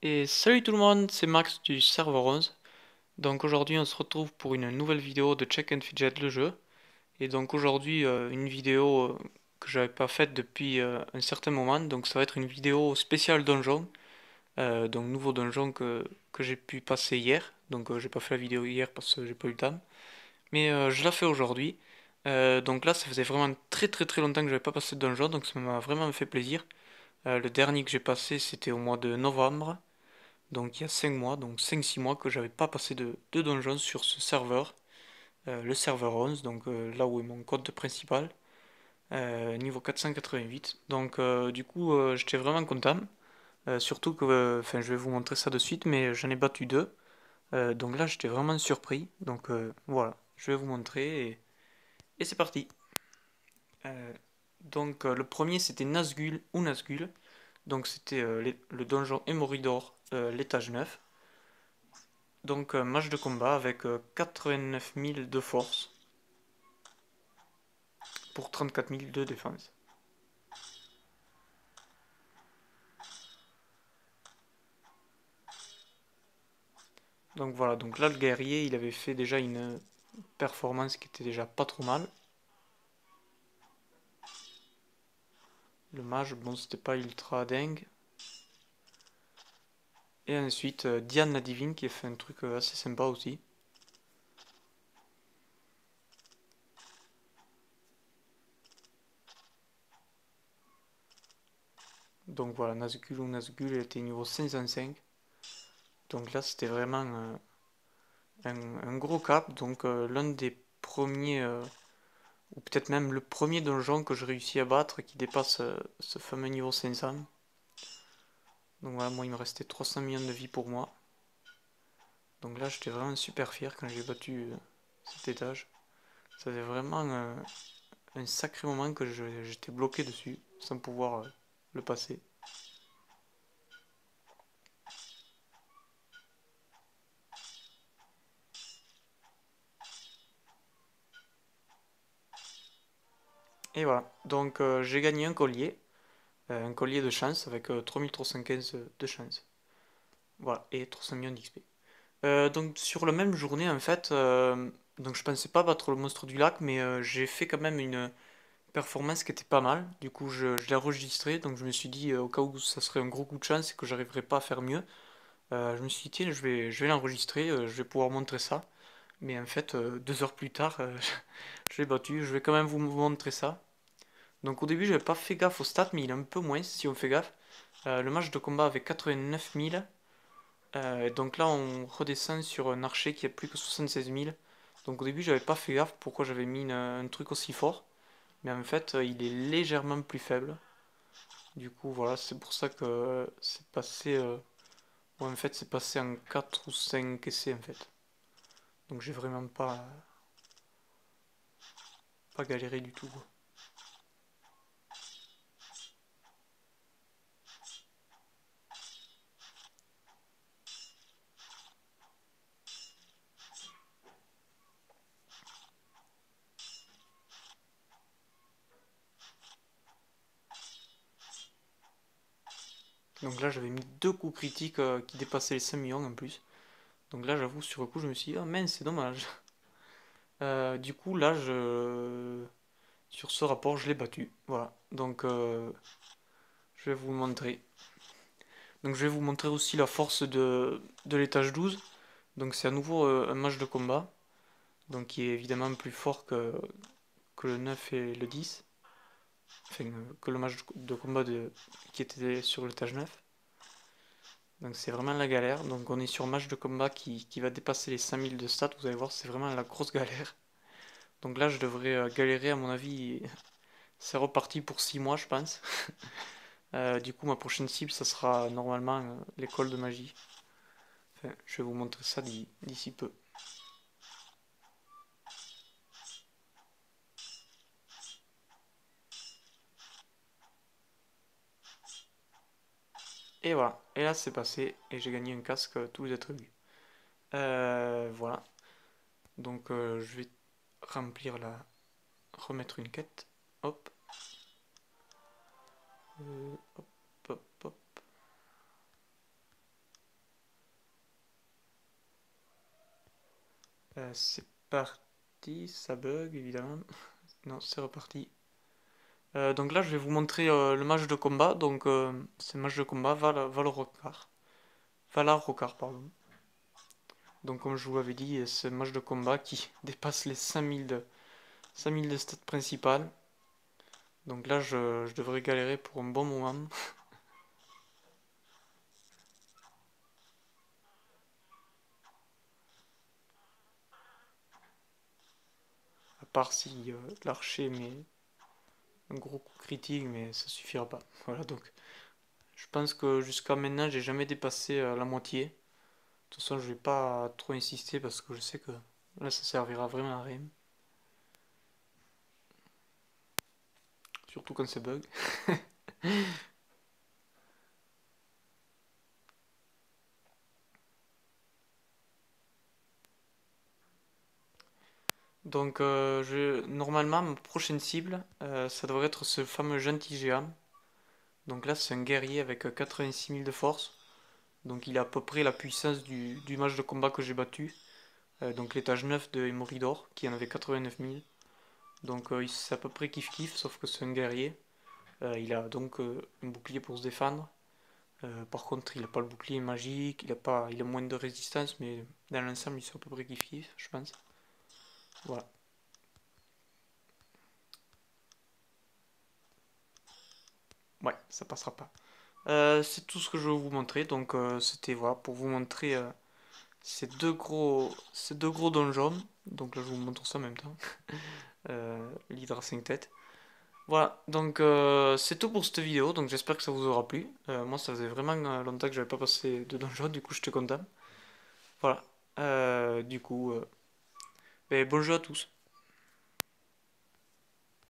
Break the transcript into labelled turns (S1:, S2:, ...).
S1: Et salut tout le monde, c'est Max du serveur 11. Donc aujourd'hui on se retrouve pour une nouvelle vidéo de Check and Fidget le jeu. Et donc aujourd'hui une vidéo que j'avais pas faite depuis un certain moment. Donc ça va être une vidéo spéciale donjon. Donc nouveau donjon que j'ai pu passer hier. Donc j'ai pas fait la vidéo hier parce que j'ai pas eu le temps. Mais je la fais aujourd'hui. Donc là ça faisait vraiment très très très longtemps que j'avais pas passé de donjon. Donc ça m'a vraiment fait plaisir. Le dernier que j'ai passé c'était au mois de novembre. Donc il y a 5 mois, donc 5-6 mois que j'avais pas passé de donjon sur ce serveur, le serveur 11, donc là où est mon compte principal, niveau 488. Donc du coup j'étais vraiment content, surtout que, enfin je vais vous montrer ça de suite, mais j'en ai battu deux. Donc là j'étais vraiment surpris, donc voilà, je vais vous montrer et c'est parti. Euh, donc le premier c'était Nazgûl ou Nazgûl, donc c'était le donjon Hémoridor, l'étage 9. Donc match de combat avec 89 000 de force pour 34 000 de défense. Donc voilà, donc là le guerrier il avait fait déjà une performance qui était déjà pas trop mal. Le mage, bon c'était pas ultra dingue. Et ensuite Diane la divine qui a fait un truc assez sympa aussi. Donc voilà, Nazgûl ou Nazgûl elle était niveau 505. Donc là c'était vraiment un gros cap. Donc l'un des premiers ou peut-être même le premier donjon que je réussis à battre qui dépasse ce fameux niveau 500. Donc voilà, moi il me restait 300 millions de vie pour moi. Donc là j'étais vraiment super fier quand j'ai battu cet étage. Ça fait vraiment un sacré moment que j'étais bloqué dessus sans pouvoir le passer. Et voilà, donc j'ai gagné un collier de chance avec 3315 de chance. Voilà, et 300 millions d'XP. Donc sur la même journée en fait, donc je pensais pas battre le monstre du lac, mais j'ai fait quand même une performance qui était pas mal. Du coup je l'ai enregistré, donc je me suis dit au cas où ça serait un gros coup de chance et que j'arriverais pas à faire mieux, je me suis dit tiens je vais l'enregistrer, je vais pouvoir montrer ça. Mais en fait 2 heures plus tard, je l'ai battu. Je vais quand même vous montrer ça. Donc au début j'avais pas fait gaffe au stats, mais il est un peu moins si on fait gaffe. Le match de combat avait 89 000. Donc là, on redescend sur un archer qui a plus que 76 000. Donc au début, j'avais pas fait gaffe pourquoi j'avais mis un truc aussi fort. Mais en fait, il est légèrement plus faible. Du coup, voilà, c'est pour ça que c'est passé. Ouais, en fait, c'est passé en 4 ou 5 essais en fait. Donc j'ai vraiment pas galéré du tout. Donc là, j'avais mis deux coups critiques qui dépassaient les 5 millions en plus. Donc là, j'avoue, sur le coup, je me suis dit, ah mince, c'est dommage. Du coup, là, sur ce rapport, je l'ai battu. Voilà. Donc, je vais vous le montrer. Donc je vais vous montrer aussi la force de l'étage 12. Donc c'est à nouveau un match de combat. Donc qui est évidemment plus fort que le 9 et le 10. Enfin, que le match de combat qui était sur l'étage 9. Donc c'est vraiment la galère. Donc on est sur un match de combat qui va dépasser les 5000 de stats. Vous allez voir, c'est vraiment la grosse galère. Donc là je devrais galérer à mon avis. C'est reparti pour 6 mois je pense. Du coup ma prochaine cible ça sera normalement l'école de magie. Enfin, je vais vous montrer ça d'ici peu. Et voilà, et là c'est passé, et j'ai gagné un casque tous les attributs. Voilà, donc je vais remplir remettre une quête. Hop, hop, hop, hop. C'est parti, ça bug évidemment. Non, c'est reparti. Donc là, je vais vous montrer le match de combat. Donc, c'est le match de combat Valorokar. Valar Rokar, pardon. Donc, comme je vous l'avais dit, c'est un match de combat qui dépasse les 5000 de stats principales. Donc là, je devrais galérer pour un bon moment. À part si l'archer met un gros coup critique, mais ça suffira pas. Voilà, donc je pense que jusqu'à maintenant, j'ai jamais dépassé la moitié. De toute façon, je vais pas trop insister parce que je sais que là, ça servira vraiment à rien. Surtout quand c'est bug. Donc, normalement, ma prochaine cible, ça devrait être ce fameux gentil géant. Donc là, c'est un guerrier avec 86 000 de force. Donc il a à peu près la puissance du match de combat que j'ai battu. Donc l'étage 9 de Emoridor, qui en avait 89 000. Donc c'est à peu près kiff-kiff, sauf que c'est un guerrier. Il a donc un bouclier pour se défendre. Par contre, il n'a pas le bouclier magique, il a moins de résistance, mais dans l'ensemble, il est à peu près kiff-kiff, je pense. Voilà. Ouais, ça passera pas. C'est tout ce que je vais vous montrer. Donc c'était voilà, pour vous montrer ces deux gros donjons. Donc là, je vous montre ça en même temps. L'Hydra 5 têtes. Voilà, donc c'est tout pour cette vidéo, donc j'espère que ça vous aura plu. Moi ça faisait vraiment longtemps que j'avais pas passé de donjon, du coup j'étais content. Voilà, du coup, ben, bon jeu à tous.